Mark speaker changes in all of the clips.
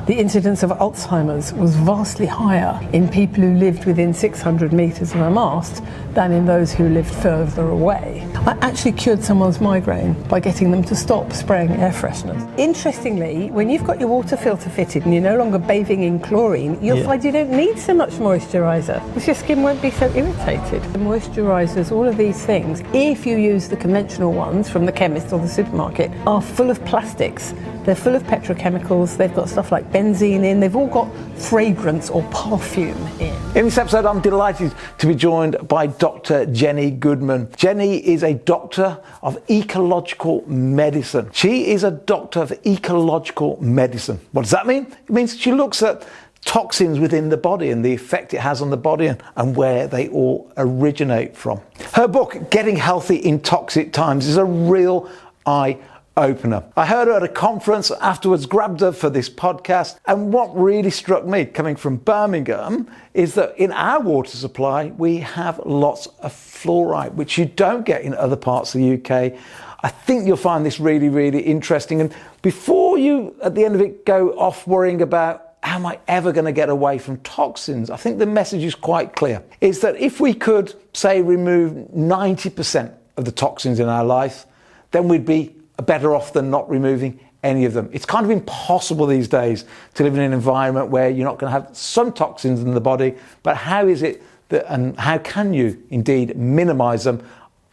Speaker 1: The incidence of Alzheimer's was vastly higher in people who lived within 600 metres of a mast than in those who lived further away. I actually cured someone's migraine by getting them to stop spraying air fresheners. Interestingly, when you've got your water filter fitted and you're no longer bathing in chlorine, you'll find you don't need so much moisturiser because your skin won't be so irritated. The moisturisers, all of these things, if you use the conventional ones from the chemist or the supermarket, are full of plastics. They're full of petrochemicals, they've got stuff like benzene in, they've all got fragrance or perfume in.
Speaker 2: In this episode, I'm delighted to be joined by Dr. Jenny Goodman. Jenny is a doctor of ecological medicine. She is a doctor of ecological medicine. What does that mean? It means she looks at toxins within the body and the effect it has on the body and where they all originate from. Her book, Getting Healthy in Toxic Times, is a real eye-opener. I heard her at a conference, afterwards grabbed her for this podcast, and what really struck me, coming from Birmingham, is that in our water supply we have lots of fluoride, which you don't get in other parts of the UK. I think you'll find this really, really interesting. And before you, at the end of it, go off worrying about how am I ever going to get away from toxins, I think the message is quite clear. Is that if we could, say, remove 90% of the toxins in our life, then we'd be better off than not removing any of them. It's kind of impossible these days to live in an environment where you're not going to have some toxins in the body, but how is it that, and how can you indeed minimize them?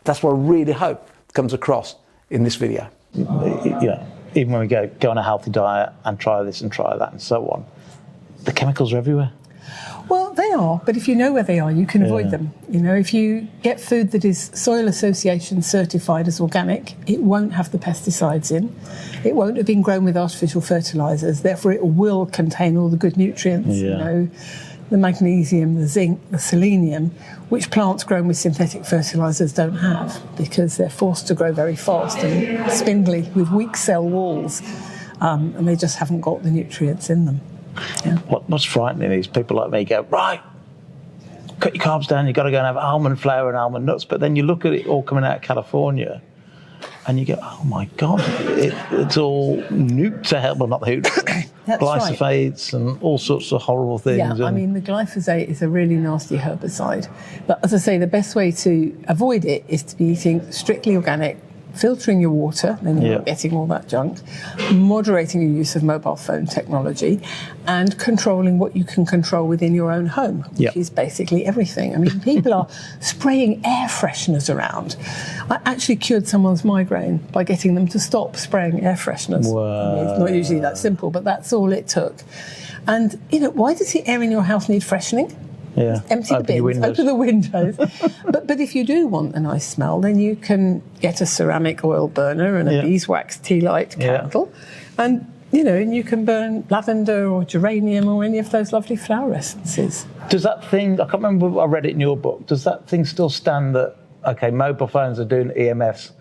Speaker 2: That's what I really hope comes across in this video.
Speaker 3: Yeah, even when we go on a healthy diet and try this and try that and so on, the chemicals are everywhere.
Speaker 1: Well, they are, but if you know where they are, you can avoid them. You know, if you get food that is Soil Association certified as organic, it won't have the pesticides in. It won't have been grown with artificial fertilisers, therefore it will contain all the good nutrients, you know, the magnesium, the zinc, the selenium, which plants grown with synthetic fertilisers don't have because they're forced to grow very fast and spindly with weak cell walls, and they just haven't got the nutrients in them. Yeah.
Speaker 3: What's frightening is people like me go, right, cut your carbs down, you've got to go and have almond flour and almond nuts, but then you look at it all coming out of California and you go, oh my God, it's all nuked to hell, well not the glyphosates right. And all sorts of horrible things.
Speaker 1: Yeah, I mean the glyphosate is a really nasty herbicide, but as I say, the best way to avoid it is to be eating strictly organic, filtering your water, then you're not getting all that junk, moderating your use of mobile phone technology, and controlling what you can control within your own home, which is basically everything. I mean, people are spraying air fresheners around. I actually cured someone's migraine by getting them to stop spraying air fresheners.
Speaker 3: Wow.
Speaker 1: I mean, it's not usually that simple, but that's all it took. And, you know, why does the air in your house need freshening?
Speaker 3: Yeah.
Speaker 1: Empty the bins, open the windows. but if you do want a nice smell, then you can get a ceramic oil burner and a beeswax tea light candle, and and you can burn lavender or geranium or any of those lovely flower essences.
Speaker 3: Does that thing? I can't remember. I read it in your book. Does that thing still stand that? Okay, mobile phones are doing EMFs,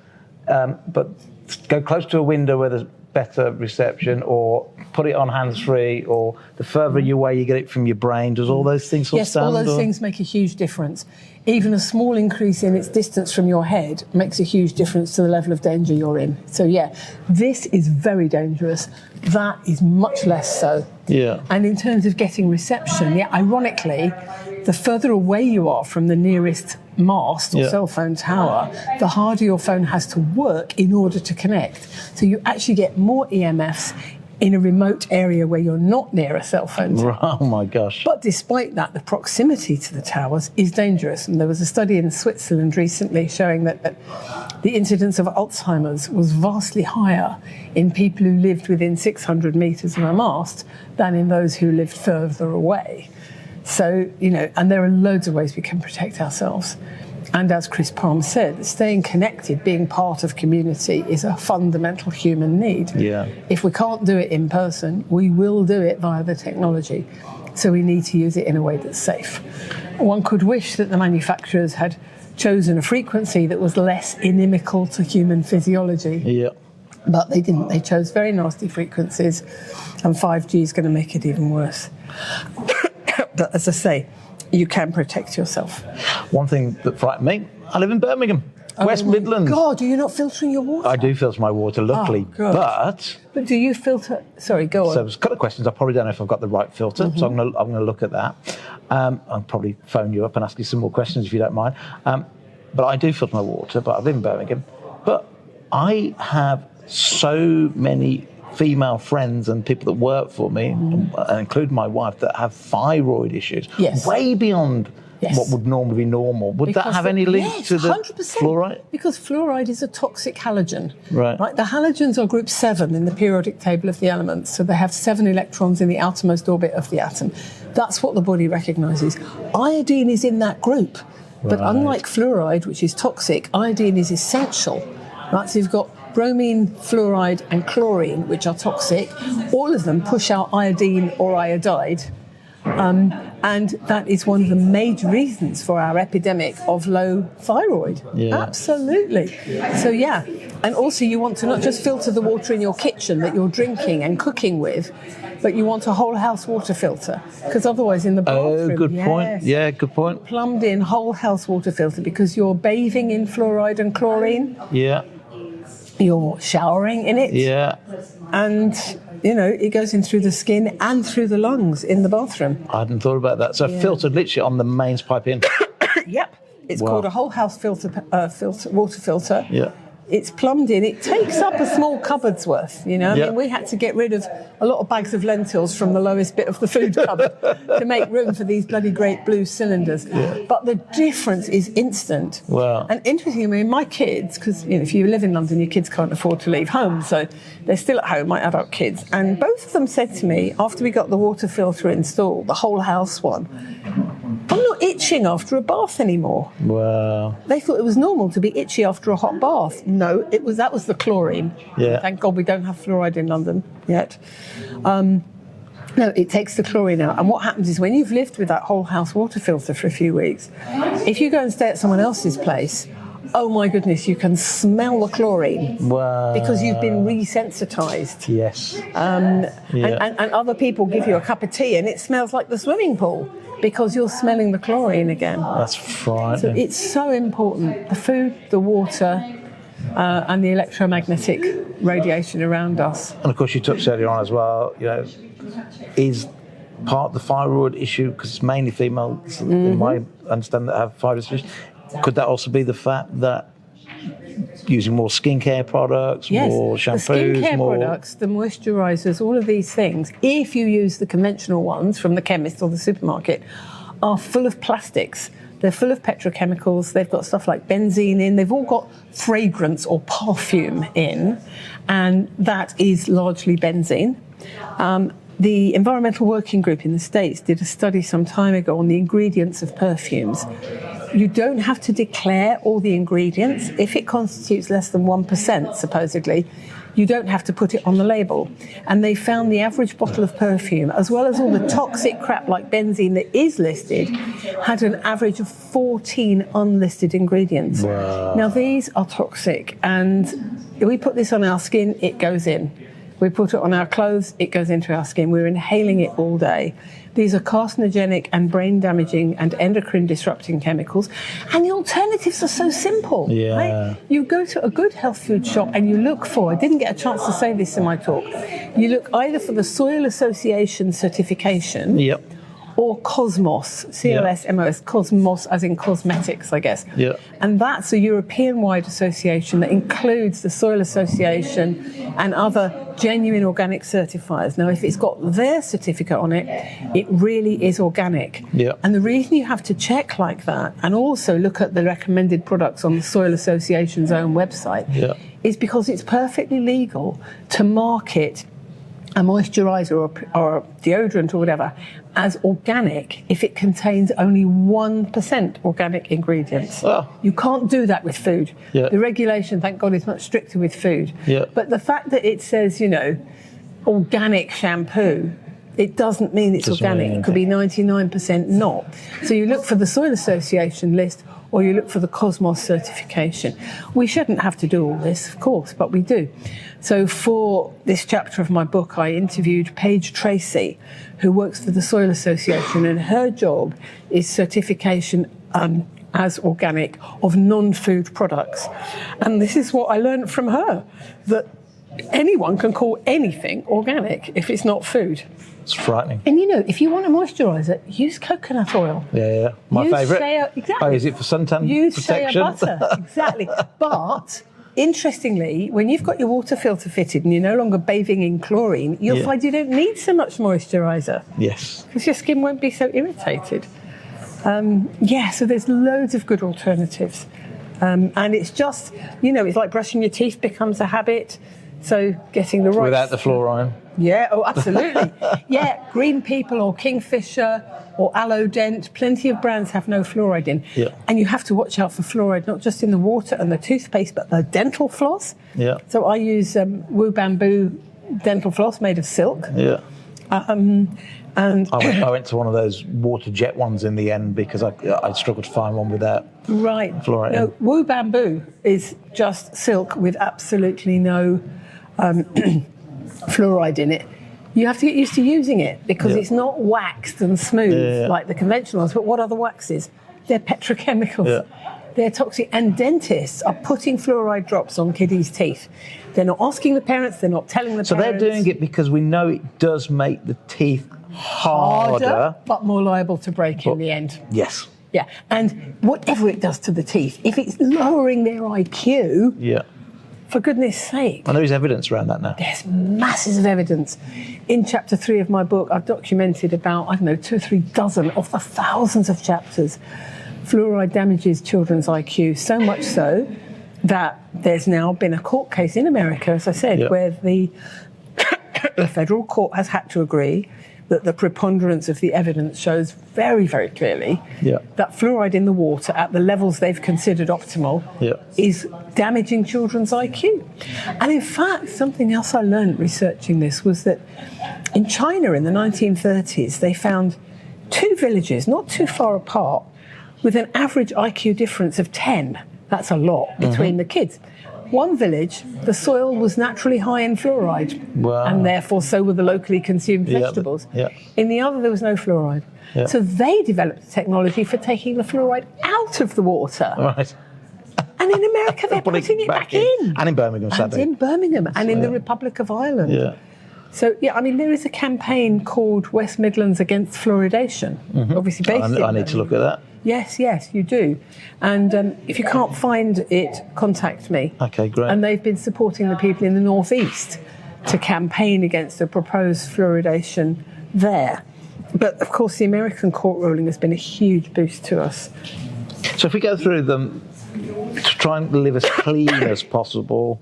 Speaker 3: but go close to a window where there's better reception, or put it on hands-free, or the further you away you get it from your brain. Does all those things
Speaker 1: Yes,
Speaker 3: stand?
Speaker 1: all those things make a huge difference. Even a small increase in its distance from your head makes a huge difference to the level of danger you're in. So yeah, this is very dangerous. That is much less so.
Speaker 3: Yeah.
Speaker 1: And in terms of getting reception, ironically, the further away you are from the nearest mast or cell phone tower, the harder your phone has to work in order to connect. So you actually get more EMFs in a remote area where you're not near a cell phone tower.
Speaker 3: Oh my gosh.
Speaker 1: But despite that, the proximity to the towers is dangerous. And there was a study in Switzerland recently showing that the incidence of Alzheimer's was vastly higher in people who lived within 600 metres of a mast than in those who lived further away. So, and there are loads of ways we can protect ourselves. And as Chris Palm said, staying connected, being part of community is a fundamental human need.
Speaker 3: Yeah.
Speaker 1: If we can't do it in person, we will do it via the technology. So we need to use it in a way that's safe. One could wish that the manufacturers had chosen a frequency that was less inimical to human physiology.
Speaker 3: Yeah.
Speaker 1: But they didn't. They chose very nasty frequencies, and 5G is going to make it even worse. But as I say, you can protect yourself.
Speaker 3: One thing that frightened me, I live in Birmingham. West Midlands.
Speaker 1: God, are you not filtering your water?
Speaker 3: I do filter my water, luckily,
Speaker 1: God. But do you filter? Sorry, go on.
Speaker 3: So there's a couple of questions. I probably don't know if I've got the right filter, so I'm going to look at that. I'll probably phone you up and ask you some more questions if you don't mind. But I do filter my water, but I live in Birmingham. But I have so many female friends and people that work for me, including my wife, that have thyroid issues, way beyond what would normally be normal. Would that have any link to the 100%. Fluoride?
Speaker 1: Because fluoride is a toxic halogen.
Speaker 3: Right.
Speaker 1: The halogens are group 7 in the periodic table of the elements, so they have 7 electrons in the outermost orbit of the atom. That's what the body recognises. Iodine is in that group, but unlike fluoride, which is toxic, iodine is essential. Right, so you've got bromine, fluoride and chlorine, which are toxic. All of them push out iodine or iodide. And that is one of the major reasons for our epidemic of low thyroid.
Speaker 3: Yeah.
Speaker 1: Absolutely. So, and also you want to not just filter the water in your kitchen that you're drinking and cooking with, but you want a whole house water filter, because otherwise in the bathroom...
Speaker 3: Oh, good point. Yeah, good point.
Speaker 1: Plumbed in whole house water filter, because you're bathing in fluoride and chlorine.
Speaker 3: Yeah.
Speaker 1: You're showering in it.
Speaker 3: Yeah.
Speaker 1: And, it goes in through the skin and through the lungs in the bathroom.
Speaker 3: I hadn't thought about that. So filtered literally on the mains pipe in.
Speaker 1: Yep. It's called a whole house water filter.
Speaker 3: Yeah.
Speaker 1: It's plumbed in. It takes up a small cupboard's worth, I mean, we had to get rid of a lot of bags of lentils from the lowest bit of the food cupboard to make room for these bloody great blue cylinders. Yeah. But the difference is instant.
Speaker 3: Wow.
Speaker 1: And interestingly, I mean, my kids, because if you live in London, your kids can't afford to leave home, so they're still at home, my adult kids. And both of them said to me, after we got the water filter installed, the whole house one, I'm not itching after a bath anymore.
Speaker 3: Wow.
Speaker 1: They thought it was normal to be itchy after a hot bath. No, that was the chlorine.
Speaker 3: Yeah.
Speaker 1: Thank God we don't have fluoride in London yet. No, it takes the chlorine out. And what happens is when you've lived with that whole house water filter for a few weeks, if you go and stay at someone else's place, oh my goodness, you can smell the chlorine.
Speaker 3: Wow.
Speaker 1: Because you've been resensitized.
Speaker 3: Yes.
Speaker 1: And other people give you a cup of tea and it smells like the swimming pool, because you're smelling the chlorine again.
Speaker 3: That's frightening.
Speaker 1: So it's so important. The food, the water, and the electromagnetic radiation around us.
Speaker 3: And of course, you touched earlier on as well, is part of the thyroid issue, because it's mainly females, in my understanding, that have thyroid issues. Could that also be the fact that using more skincare products, more shampoos,
Speaker 1: the skincare products, the moisturizers, all of these things, if you use the conventional ones from the chemist or the supermarket, are full of plastics. They're full of petrochemicals. They've got stuff like benzene in. They've all got fragrance or perfume in, and that is largely benzene. The Environmental Working Group in the States did a study some time ago on the ingredients of perfumes. You don't have to declare all the ingredients. If it constitutes less than 1%, supposedly, you don't have to put it on the label. And they found the average bottle of perfume, as well as all the toxic crap like benzene that is listed, had an average of 14 unlisted ingredients.
Speaker 3: Wow.
Speaker 1: Now, these are toxic, and if we put this on our skin, it goes in. We put it on our clothes, it goes into our skin. We're inhaling it all day. These are carcinogenic and brain-damaging and endocrine-disrupting chemicals. And the alternatives are so simple.
Speaker 3: Yeah.
Speaker 1: Right? You go to a good health food shop and you look for, I didn't get a chance to say this in my talk, you look either for the Soil Association certification, or Cosmos, C-O-S-M-O-S, Cosmos as in cosmetics, I guess.
Speaker 3: Yeah.
Speaker 1: And that's a European-wide association that includes the Soil Association and other genuine organic certifiers. Now, if it's got their certificate on it, it really is organic.
Speaker 3: Yeah.
Speaker 1: And the reason you have to check like that, and also look at the recommended products on the Soil Association's own website, is because it's perfectly legal to market a moisturizer or a deodorant or whatever as organic if it contains only 1% organic ingredients.
Speaker 3: Oh.
Speaker 1: You can't do that with food.
Speaker 3: Yeah.
Speaker 1: The regulation, thank God, is much stricter with food.
Speaker 3: Yeah.
Speaker 1: But the fact that it says, organic shampoo, it doesn't mean it's organic. It could be 99% not. So you look for the Soil Association list, or you look for the Cosmos certification. We shouldn't have to do all this, of course, but we do. So for this chapter of my book, I interviewed Paige Tracy, who works for the Soil Association, and her job is certification as organic of non-food products. And this is what I learned from her, that anyone can call anything organic if it's not food.
Speaker 3: It's frightening.
Speaker 1: And you know, if you want a moisturiser, use coconut oil.
Speaker 3: Yeah. My favourite.
Speaker 1: Exactly.
Speaker 3: Oh, is it for suntan
Speaker 1: use
Speaker 3: protection?
Speaker 1: Shea butter. Exactly. But interestingly, when you've got your water filter fitted and you're no longer bathing in chlorine, you'll find you don't need so much moisturiser.
Speaker 3: Yes.
Speaker 1: Because your skin won't be so irritated. So there's loads of good alternatives. And it's just, you know, it's like brushing your teeth becomes a habit. So getting the right...
Speaker 3: Without the fluoride.
Speaker 1: Yeah, oh, absolutely. Yeah, Green People or Kingfisher or Aloe Dent, plenty of brands have no fluoride in.
Speaker 3: Yeah.
Speaker 1: And you have to watch out for fluoride, not just in the water and the toothpaste, but the dental floss.
Speaker 3: Yeah.
Speaker 1: So I use Woo Bamboo dental floss made of silk.
Speaker 3: Yeah.
Speaker 1: And
Speaker 3: I went to one of those water jet ones in the end because I struggled to find one without fluoride.
Speaker 1: No, Woo Bamboo is just silk with absolutely no fluoride in it. You have to get used to using it because it's not waxed and smooth like the conventional ones. But what are the waxes? They're petrochemicals.
Speaker 3: Yeah.
Speaker 1: They're toxic. And dentists are putting fluoride drops on kiddies' teeth. They're not asking the parents. They're not telling the parents.
Speaker 3: So they're doing it because we know it does make the teeth harder,
Speaker 1: but more liable to break in the end.
Speaker 3: Yes.
Speaker 1: Yeah. And whatever it does to the teeth, if it's lowering their IQ, for goodness sake.
Speaker 3: And there is evidence around that now.
Speaker 1: There's masses of evidence. In chapter 3 of my book, I've documented about, 2 or 3 dozen of the thousands of chapters. Fluoride damages children's IQ, so much so that there's now been a court case in America, as I said, where the federal court has had to agree that the preponderance of the evidence shows very, very clearly that fluoride in the water at the levels they've considered optimal is damaging children's IQ. And in fact, something else I learned researching this was that in China in the 1930s, they found 2 villages not too far apart with an average IQ difference of 10. That's a lot between the kids. One village, the soil was naturally high in fluoride, and therefore so were the locally consumed vegetables. In the other, there was no fluoride. So they developed a technology for taking the fluoride out of the water.
Speaker 3: Right.
Speaker 1: And in America, they're putting it back in.
Speaker 3: And in Birmingham, sadly.
Speaker 1: And in Birmingham, and in the Republic of Ireland.
Speaker 3: Yeah.
Speaker 1: So, there is a campaign called West Midlands Against Fluoridation, obviously based in...
Speaker 3: I need to look at that.
Speaker 1: Yes, you do. And if you can't find it, contact me.
Speaker 3: Okay, great.
Speaker 1: And they've been supporting the people in the northeast to campaign against the proposed fluoridation there. But, of course, the American court ruling has been a huge boost to us.
Speaker 3: So if we go through them to try and live as clean as possible,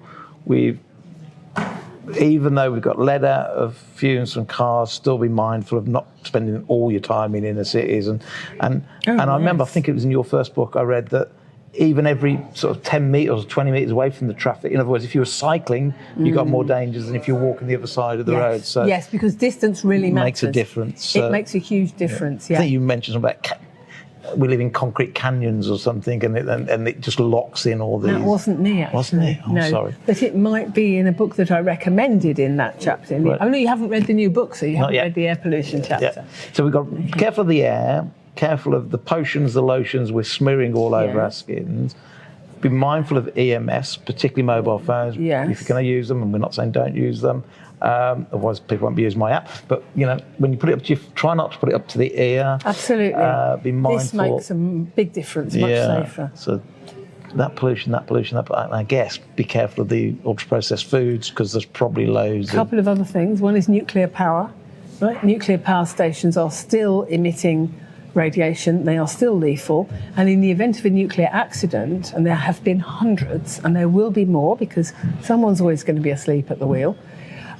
Speaker 3: even though we've got lead out of fumes from cars, still be mindful of not spending all your time in inner cities. And I remember, I think it was in your first book, I read that even every sort of 10 metres or 20 metres away from the traffic, in other words, if you were cycling, you got more dangers than if you're walking the other side of the road. So
Speaker 1: yes, because distance really matters.
Speaker 3: Makes a difference.
Speaker 1: It makes a huge difference,
Speaker 3: I think you mentioned something about we live in concrete canyons or something, and it just locks in all these.
Speaker 1: That wasn't me, actually.
Speaker 3: Wasn't it? Oh,
Speaker 1: no,
Speaker 3: sorry.
Speaker 1: But it might be in a book that I recommended in that chapter. I know you haven't read the new book, so you haven't read the air pollution chapter.
Speaker 3: Yeah. So we've got careful of the air, careful of the potions, the lotions we're smearing all over our skins. Be mindful of EMFs, particularly mobile phones.
Speaker 1: Yes.
Speaker 3: If you're going to use them, and we're not saying don't use them. Otherwise, people won't be using my app. But when you put it up to try not to put it up to the ear.
Speaker 1: Absolutely.
Speaker 3: Be mindful.
Speaker 1: This makes a big difference. Much safer.
Speaker 3: So that pollution. And I guess be careful of the ultra-processed foods because there's probably loads.
Speaker 1: A couple of other things. One is nuclear power. Right, nuclear power stations are still emitting radiation. They are still lethal. And in the event of a nuclear accident, and there have been hundreds, and there will be more because someone's always going to be asleep at the wheel.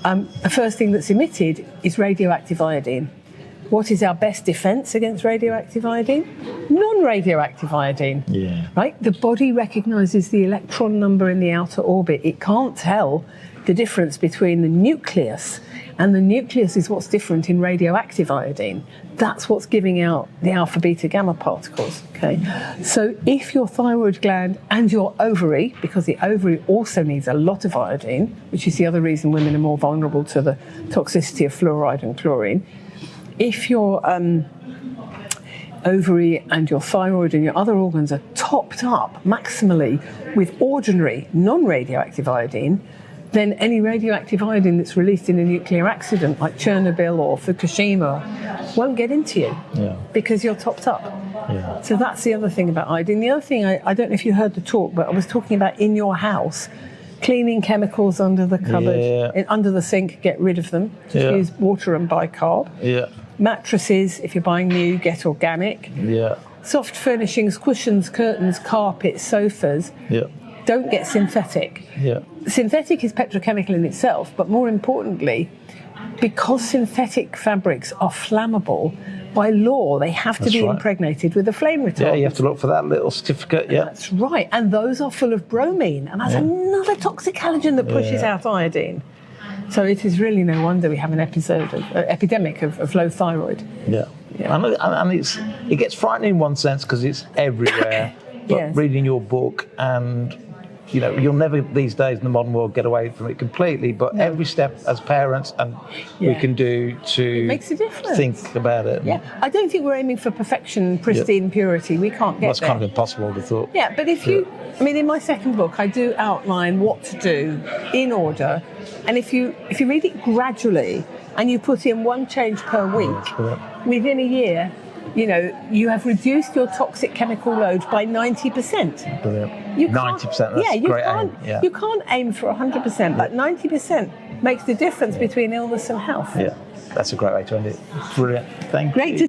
Speaker 1: The first thing that's emitted is radioactive iodine. What is our best defence against radioactive iodine? Non-radioactive iodine.
Speaker 3: Yeah.
Speaker 1: Right? The body recognises the electron number in the outer orbit. It can't tell the difference between the nucleus, and the nucleus is what's different in radioactive iodine. That's what's giving out the alpha, beta, gamma particles. Okay. So if your thyroid gland and your ovary, because the ovary also needs a lot of iodine, which is the other reason women are more vulnerable to the toxicity of fluoride and chlorine, if your ovary and your thyroid and your other organs are topped up maximally with ordinary non-radioactive iodine, then any radioactive iodine that's released in a nuclear accident like Chernobyl or Fukushima won't get into you because you're topped up.
Speaker 3: Yeah.
Speaker 1: So that's the other thing about iodine. The other thing, I don't know if you heard the talk, but I was talking about in your house, cleaning chemicals under the cupboard, under the sink, get rid of them. Just use water and bicarb.
Speaker 3: Yeah.
Speaker 1: Mattresses, if you're buying new, get organic.
Speaker 3: Yeah.
Speaker 1: Soft furnishings, cushions, curtains, carpets, sofas.
Speaker 3: Yeah.
Speaker 1: Don't get synthetic.
Speaker 3: Yeah.
Speaker 1: Synthetic is petrochemical in itself, but more importantly, because synthetic fabrics are flammable, by law they have to be impregnated with a flame retardant.
Speaker 3: Yeah, you have to look for that little certificate. Yeah.
Speaker 1: That's right, and those are full of bromine, and that's another toxic halogen that pushes out iodine. So it is really no wonder we have an epidemic of low thyroid.
Speaker 3: Yeah. And it gets frightening in one sense because it's everywhere. But reading your book and, you know, you'll never these days in the modern world get away from it completely, but every step as parents and we can do to
Speaker 1: makes a difference.
Speaker 3: Think about it.
Speaker 1: Yeah, I don't think we're aiming for perfection, pristine purity. We can't get
Speaker 3: That's
Speaker 1: there.
Speaker 3: kind of impossible to thought.
Speaker 1: Yeah, but if you, I mean, in my second book, I do outline what to do in order, and if you read it gradually and you put in one change per week, within a year, you know, you have reduced your toxic chemical load by 90%.
Speaker 3: Brilliant. 90%, that's great aim. Yeah.
Speaker 1: You can't aim for 100%, but 90% makes the difference between illness and health.
Speaker 3: Yeah, that's a great way to end it. Brilliant. Thank you.
Speaker 1: Great to